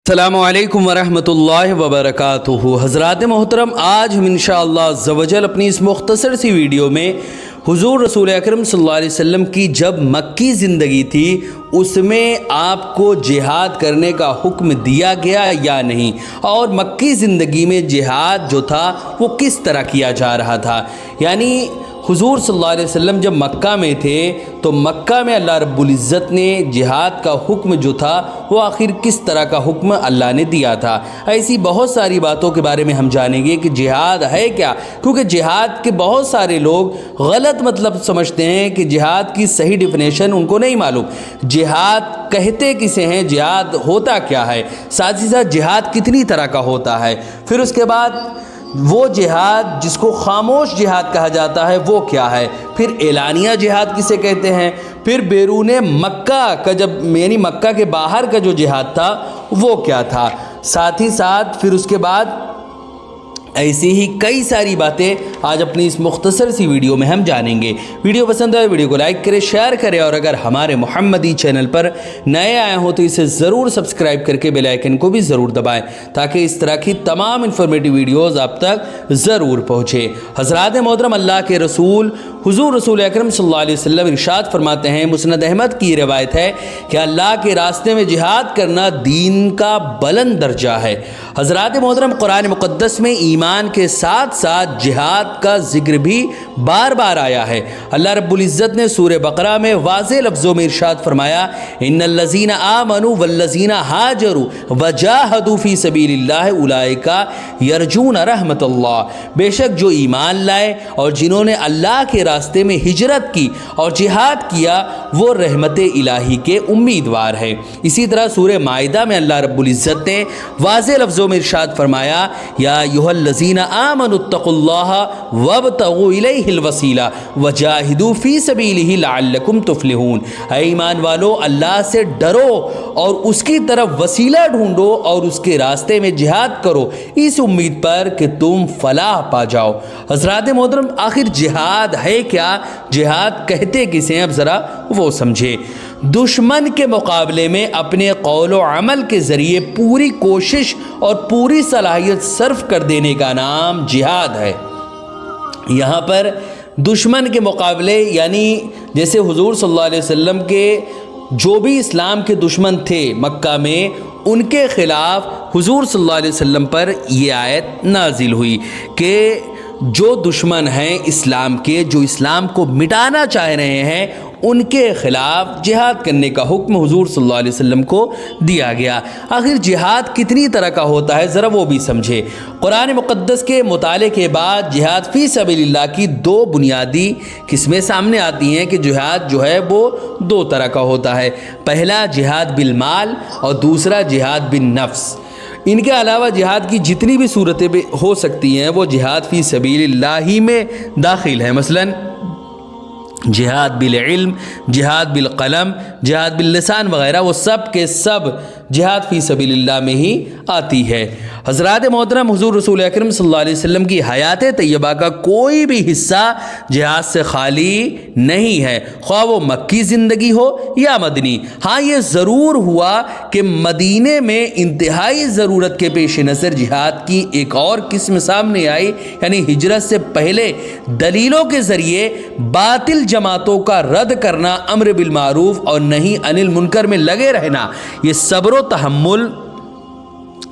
السلام علیکم ورحمۃ اللہ وبرکاتہ۔ حضرات محترم، آج ہم انشاءاللہ عز و جل اپنی اس مختصر سی ویڈیو میں حضور رسول اکرم صلی اللہ علیہ وسلم کی جب مکی زندگی تھی اس میں آپ کو جہاد کرنے کا حکم دیا گیا یا نہیں، اور مکی زندگی میں جہاد جو تھا وہ کس طرح کیا جا رہا تھا۔ یعنی حضور صلی اللہ علیہ وسلم جب مکہ میں تھے تو مکہ میں اللہ رب العزت نے جہاد کا حکم جو تھا وہ آخر کس طرح کا حکم اللہ نے دیا تھا۔ ایسی بہت ساری باتوں کے بارے میں ہم جانیں گے کہ جہاد ہے کیا، کیونکہ جہاد کے بہت سارے لوگ غلط مطلب سمجھتے ہیں کہ جہاد کی صحیح ڈیفینیشن ان کو نہیں معلوم۔ جہاد کہتے کسے ہیں، جہاد ہوتا کیا ہے، ساتھ ہی ساتھ جہاد کتنی طرح کا ہوتا ہے، پھر اس کے بعد وہ جہاد جس کو خاموش جہاد کہا جاتا ہے وہ کیا ہے، پھر اعلانیہ جہاد کسے کہتے ہیں، پھر بیرون مکہ کا یعنی مکہ کے باہر کا جو جہاد تھا وہ کیا تھا، ساتھ ہی ساتھ پھر اس کے بعد ایسی ہی کئی ساری باتیں آج اپنی اس مختصر سی ویڈیو میں ہم جانیں گے۔ ویڈیو پسند آئے ویڈیو کو لائک کریں، شیئر کریں، اور اگر ہمارے محمدی چینل پر نئے آئے ہوں تو اسے ضرور سبسکرائب کر کے بیل آئیکن کو بھی ضرور دبائیں تاکہ اس طرح کی تمام انفارمیٹیو ویڈیوز آپ تک ضرور پہنچے۔ حضرات محترم، اللہ کے رسول حضور رسول اکرم صلی اللہ علیہ وسلم ارشاد فرماتے ہیں، مسند احمد کی روایت ہے کہ اللہ کے راستے میں جہاد کرنا دین کا بلند درجہ ہے۔ حضرات محترم، قرآن مقدس میں ایمان کے ساتھ ساتھ جہاد کا ذکر بھی بار بار آیا ہے۔ اللہ رب العزت نے سورہ بقرہ میں واضح لفظوں میں ارشاد فرمایا، ان الذین آمنوا والذین ہاجروا وجاہدوا فی سبیل اللہ اولئک یرجون رحمت اللہ، بے شک جو ایمان لائے اور جنہوں نے اللہ کے راستے میں ہجرت کی اور جہاد کیا وہ رحمت الہی کے امیدوار ہے۔ اسی طرح سورہ مائدہ میں اللہ رب العزت نے واضح لفظوں میں ارشاد فرمایا، یا ایھا الذین آمنوا اتقوا اللہ وابتغوا الیہ الوسیلہ وجاہدوا فی سبیلہ لعلکم تفلحون، اے ایمان والو اللہ سے ڈرو اور اس کی طرف وسیلہ ڈھونڈو اور اس کے راستے میں جہاد کرو اس امید پر کہ تم فلاح پا جاؤ۔ حضرات محترم، آخر جہاد ہے کیا، جہاد کہتے کسے ہیں، اب ذرا وہ سمجھے۔ دشمن کے مقابلے میں اپنے قول و عمل کے ذریعے پوری کوشش اور پوری صلاحیت صرف کر دینے کا نام جہاد ہے۔ یہاں پر دشمن کے مقابلے یعنی جیسے حضور صلی اللہ علیہ وسلم کے جو بھی اسلام کے دشمن تھے مکہ میں، ان کے خلاف حضور صلی اللہ علیہ وسلم پر یہ آیت نازل ہوئی کہ جو دشمن ہیں اسلام کے، جو اسلام کو مٹانا چاہ رہے ہیں، ان کے خلاف جہاد کرنے کا حکم حضور صلی اللہ علیہ وسلم کو دیا گیا۔ آخر جہاد کتنی طرح کا ہوتا ہے ذرا وہ بھی سمجھے۔ قرآن مقدس کے مطالعے کے بعد جہاد فی سبیل اللہ کی دو بنیادی قسمیں سامنے آتی ہیں کہ جہاد جو ہے وہ دو طرح کا ہوتا ہے، پہلا جہاد بالمال اور دوسرا جہاد بالنفس۔ ان کے علاوہ جہاد کی جتنی بھی صورتیں ہو سکتی ہیں وہ جہاد فی سبیل اللہ ہی میں داخل ہے، مثلاً جہاد بالعلم، جہاد بالقلم، جہاد باللسان وغیرہ، وہ سب کے سب جہاد فی سبیل اللہ میں ہی آتی ہے۔ حضرات محترم، حضور رسول اکرم صلی اللہ علیہ وسلم کی حیات طیبہ کا کوئی بھی حصہ جہاد سے خالی نہیں ہے، خواہ وہ مکی زندگی ہو یا مدنی۔ ہاں، یہ ضرور ہوا کہ مدینے میں انتہائی ضرورت کے پیش نظر جہاد کی ایک اور قسم سامنے آئی، یعنی ہجرت سے پہلے دلیلوں کے ذریعے باطل جماعتوں کا رد کرنا، امر بالمعروف اور نہی عن المنکر میں لگے رہنا، یہ صبر و تحمل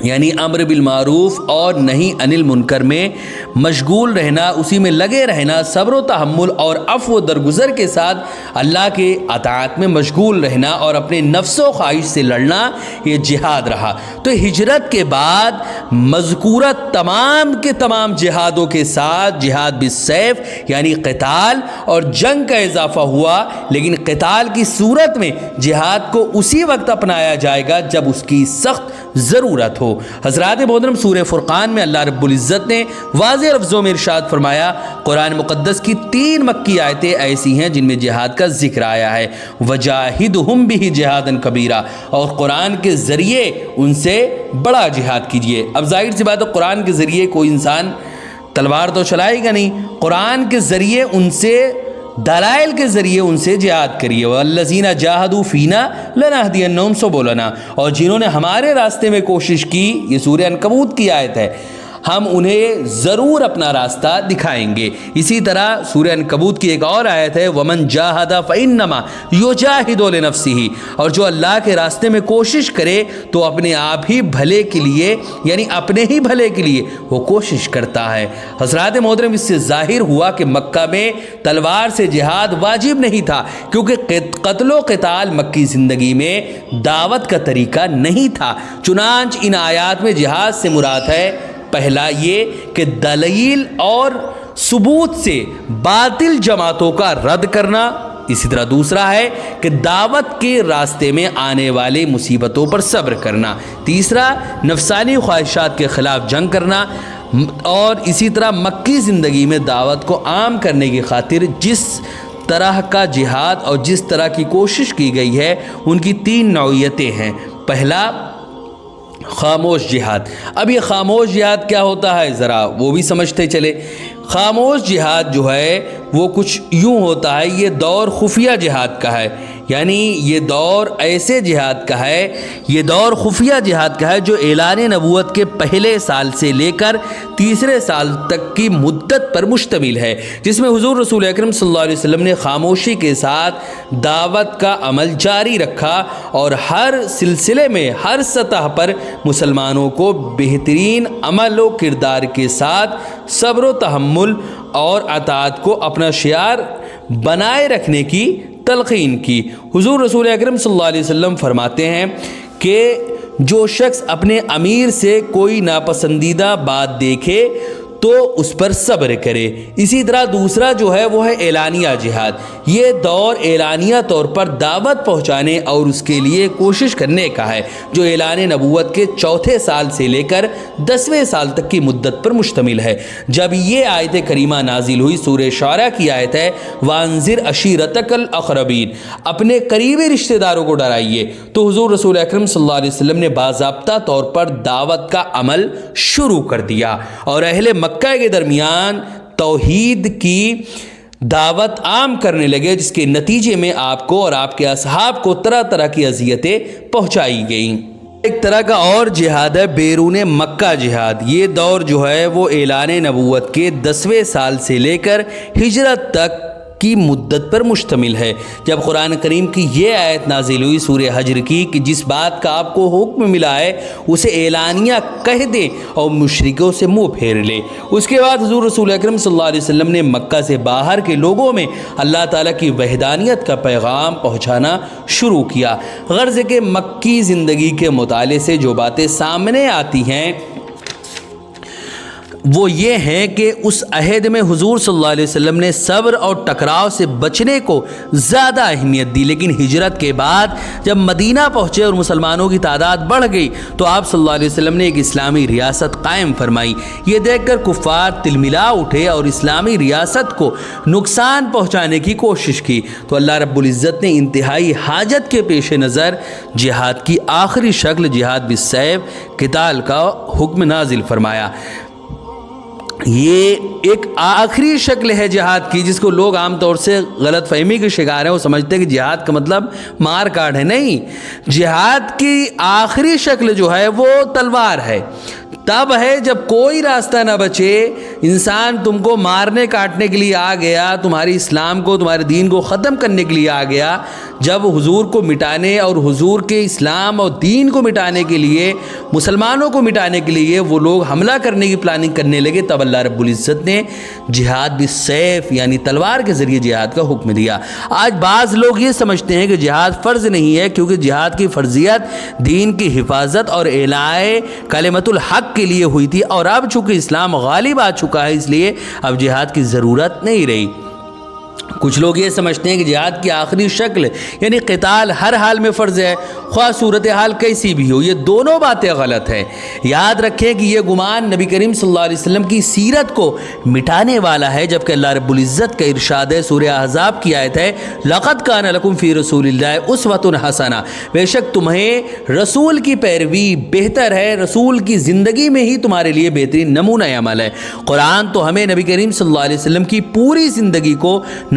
یعنی امر بالمعروف اور نہی عن المنکر میں مشغول رہنا، اسی میں لگے رہنا، صبر و تحمل اور عفو و درگزر کے ساتھ اللہ کے اطاعت میں مشغول رہنا اور اپنے نفس و خواہش سے لڑنا، یہ جہاد رہا۔ تو ہجرت کے بعد مذکورہ تمام کے تمام جہادوں کے ساتھ جہاد بالسیف یعنی قتال اور جنگ کا اضافہ ہوا، لیکن قتال کی صورت میں جہاد کو اسی وقت اپنایا جائے گا جب اس کی سخت ضرورت ہو۔ حضرات محترم، سورہ فرقان میں اللہ رب العزت نے واضح لفظوں میں ارشاد فرمایا، قرآن مقدس کی 3 مکی آیتیں ایسی ہیں جن میں جہاد کا ذکر آیا ہے، وجاہدہم بہ جہادا کبیرا، اور قرآن کے ذریعے ان سے بڑا جہاد کیجیے۔ اب ظاہر سی بات ہے قرآن کے ذریعے کوئی انسان تلوار تو چلائے گا نہیں، قرآن کے ذریعے ان سے دلائل کے ذریعے ان سے جہاد کریے، والذین جاہدوا فینا لنہدینہم سبلنا، اور جنہوں نے ہمارے راستے میں کوشش کی، یہ سورہ عنکبوت کی آیت ہے، ہم انہیں ضرور اپنا راستہ دکھائیں گے۔ اسی طرح سورہ عنکبوت کی ایک اور آیت ہے، وَمَنْ جَاهَدَ فَإِنَّمَا يُجَاهِدُ لِنَفْسِهِ، اور جو اللہ کے راستے میں کوشش کرے تو اپنے آپ ہی بھلے کے لیے، یعنی اپنے ہی بھلے کے لیے وہ کوشش کرتا ہے۔ حضرات محترم، اس سے ظاہر ہوا کہ مکہ میں تلوار سے جہاد واجب نہیں تھا، کیونکہ قتل و قتال مکی زندگی میں دعوت کا طریقہ نہیں تھا۔ چنانچہ ان آیات میں جہاد سے مراد ہے، پہلا یہ کہ دلیل اور ثبوت سے باطل جماعتوں کا رد کرنا، اسی طرح دوسرا ہے کہ دعوت کے راستے میں آنے والے مصیبتوں پر صبر کرنا، تیسرا نفسانی خواہشات کے خلاف جنگ کرنا، اور اسی طرح مکی زندگی میں دعوت کو عام کرنے کی خاطر جس طرح کا جہاد اور جس طرح کی کوشش کی گئی ہے ان کی 3 نوعیتیں ہیں۔ پہلا خاموش جہاد۔ اب یہ خاموش جہاد کیا ہوتا ہے ذرا وہ بھی سمجھتے چلے۔ خاموش جہاد جو ہے وہ کچھ یوں ہوتا ہے، یہ دور خفیہ جہاد کا ہے، یعنی یہ دور ایسے جہاد کا ہے، یہ دور خفیہ جہاد کا ہے جو اعلان نبوت کے پہلے سال سے لے کر تیسرے سال تک کی مدت پر مشتمل ہے، جس میں حضور رسول اکرم صلی اللہ علیہ وسلم نے خاموشی کے ساتھ دعوت کا عمل جاری رکھا اور ہر سلسلے میں ہر سطح پر مسلمانوں کو بہترین عمل و کردار کے ساتھ صبر و تحمل اور اطاعت کو اپنا شعار بنائے رکھنے کی تلقین کی۔ حضور رسول اکرم صلی اللہ علیہ وسلم فرماتے ہیں کہ جو شخص اپنے امیر سے کوئی ناپسندیدہ بات دیکھے تو اس پر صبر کرے۔ اسی طرح دوسرا جو ہے وہ ہے اعلانیہ جہاد۔ یہ دور اعلانیہ طور پر دعوت پہنچانے اور اس کے لیے کوشش کرنے کا ہے، جو اعلان نبوت کے 4 سال سے لے کر 10ویں سال تک کی مدت پر مشتمل ہے۔ جب یہ آیت کریمہ نازل ہوئی، سورہ شعراء کی آیت ہے، وَأَنذِرْ عَشِيرَتَكَ الْأَقْرَبِينَ، اپنے قریبی رشتہ داروں کو ڈرائیے، تو حضور رسول اکرم صلی اللہ علیہ وسلم نے باضابطہ طور پر دعوت کا عمل شروع کر دیا اور اہل مکہ کے درمیان توحید کی دعوت عام کرنے لگے، جس کے نتیجے میں آپ کو اور آپ کے اصحاب کو طرح طرح کی اذیتیں پہنچائی گئیں۔ ایک طرح کا اور جہاد ہے بیرون مکہ جہاد۔ یہ دور جو ہے وہ اعلان نبوت کے 10ویں سال سے لے کر ہجرت تک کی مدت پر مشتمل ہے، جب قرآن کریم کی یہ آیت نازل ہوئی سورہ حجر کی کہ جس بات کا آپ کو حکم ملا ہے اسے اعلانیہ کہہ دیں اور مشرکوں سے منہ پھیر لے۔ اس کے بعد حضور رسول اکرم صلی اللہ علیہ وسلم نے مکہ سے باہر کے لوگوں میں اللہ تعالیٰ کی وحدانیت کا پیغام پہنچانا شروع کیا۔ غرض کہ مکی زندگی کے مطالعے سے جو باتیں سامنے آتی ہیں وہ یہ ہے کہ اس عہد میں حضور صلی اللہ علیہ وسلم نے صبر اور ٹکراؤ سے بچنے کو زیادہ اہمیت دی، لیکن ہجرت کے بعد جب مدینہ پہنچے اور مسلمانوں کی تعداد بڑھ گئی تو آپ صلی اللہ علیہ وسلم نے ایک اسلامی ریاست قائم فرمائی۔ یہ دیکھ کر کفار تلملا اٹھے اور اسلامی ریاست کو نقصان پہنچانے کی کوشش کی، تو اللہ رب العزت نے انتہائی حاجت کے پیش نظر جہاد کی آخری شکل جہاد بالسیف قتال کا حکم نازل فرمایا۔ یہ ایک آخری شکل ہے جہاد کی، جس کو لوگ عام طور سے غلط فہمی کے شکار ہیں، وہ سمجھتے ہیں کہ جہاد کا مطلب مار کاٹ ہے۔ نہیں، جہاد کی آخری شکل جو ہے وہ تلوار ہے۔ تب ہے جب کوئی راستہ نہ بچے، انسان تم کو مارنے کاٹنے کے لیے آ گیا، تمہاری اسلام کو تمہارے دین کو ختم کرنے کے لیے آ گیا، جب حضور کو مٹانے اور حضور کے اسلام اور دین کو مٹانے کے لیے، مسلمانوں کو مٹانے کے لیے وہ لوگ حملہ کرنے کی پلاننگ کرنے لگے، تب اللہ رب العزت نے جہاد بالسیف یعنی تلوار کے ذریعے جہاد کا حکم دیا۔ آج بعض لوگ یہ سمجھتے ہیں کہ جہاد فرض نہیں ہے، کیونکہ جہاد کی فرضیت دین کی حفاظت اور اعلاء کلمۃ الحق کے لیے ہوئی تھی، اور اب چونکہ اسلام غالب آ چکا ہے اس لیے اب جہاد کی ضرورت نہیں رہی۔ کچھ لوگ یہ سمجھتے ہیں کہ جہاد کی آخری شکل یعنی قتال ہر حال میں فرض ہے، خواہ صورتحال کیسی بھی ہو۔ یہ دونوں باتیں غلط ہیں۔ یاد رکھیں کہ یہ گمان نبی کریم صلی اللہ علیہ وسلم کی سیرت کو مٹانے والا ہے، جبکہ اللہ رب العزت کا ارشاد ہے، سورہ احزاب کی آیت ہے، لَقَدْ كَانَ لَكُمْ فِي رَسُولِ اللَّهِ أُسْوَةٌ حَسَنَةٌ، بے شک تمہیں رسول کی پیروی بہتر ہے، رسول کی زندگی میں ہی تمہارے لیے بہترین نمونہ عمل ہے۔ قرآن تو ہمیں نبی کریم صلی اللہ علیہ وسلم کی پوری زندگی کو